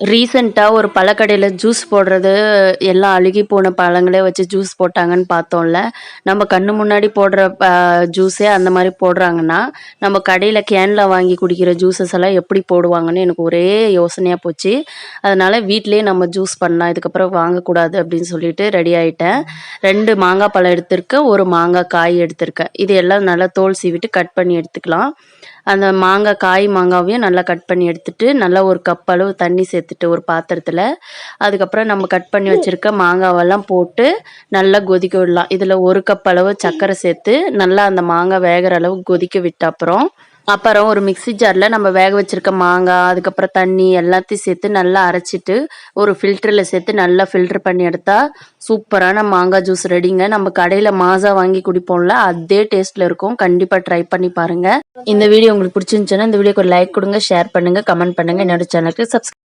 ரீசெண்டா ஒரு பழக்கடையில ஜூஸ் போடுறது, எல்லாம் அழுகி போன பழங்களே வச்சு ஜூஸ் போட்டாங்கன்னு பார்த்தோம்ல. நம்ம கண்ணு முன்னாடி போடுற ஜூஸே அந்த மாரி போடுறாங்கன்னா, நம்ம கடையில கேன்ல வாங்கி குடிக்கிற ஜூஸஸ் எல்லாம் எப்படி போடுவாங்கன்னு எனக்கு ஒரே யோசனையா போச்சு. அதனால வீட்லயே நம்ம ஜூஸ் பண்ணலாம். இதுக்கப்புறம் வாங்கக்கூடாது அப்படின்னு சொல்லிட்டு ரெடி ஆயிட்டேன். 2 மாங்கா பழம் எடுத்திருக்கேன், 1 மாங்காய் காய் எடுத்திருக்கேன். இது எல்லாம் நல்லா தோல் சீவிட்டு கட் பண்ணி எடுத்துக்கலாம். அந்த மாங்காவையும் நல்லா கட் பண்ணி எடுத்துட்டு, நல்லா ஒரு கப் அளவு தண்ணி சேர்த்துட்டு ஒரு பாத்திரத்துல, அதுக்கப்புறம் நம்ம கட் பண்ணி வச்சிருக்க மாங்காவெல்லாம் போட்டு நல்லா கொதிக்க விடலாம். இதுல 1 கப் அளவு சர்க்கரை சேர்த்து, நல்லா அந்த மாங்காய் வேகுற அளவு கொதிக்க விட்ட அப்புறம் ஒரு மிக்ஸி ஜார்ல நம்ம வேக வச்சிருக்க மாங்காய், அதுக்கப்புறம் தண்ணி எல்லாத்தையும் சேர்த்து நல்லா அரைச்சிட்டு, ஒரு ஃபில்டர்ல சேர்த்து நல்லா ஃபில்டர் பண்ணி எடுத்தா, சூப்பரான மாங்காய் ஜூஸ் ரெடிங்க. நம்ம கடையில மாஸா வாங்கி குடிப்போம்ல, அதே டேஸ்ட்ல இருக்கும். கண்டிப்பா ட்ரை பண்ணி பாருங்க. இந்த வீடியோ உங்களுக்கு பிடிச்சிருந்துச்சுன்னா, இந்த வீடியோக்கு ஒரு லைக் கொடுங்க, ஷேர் பண்ணுங்க, கமெண்ட் பண்ணுங்க. என்னோட சேனலுக்கு சப்ஸ்கிரைப்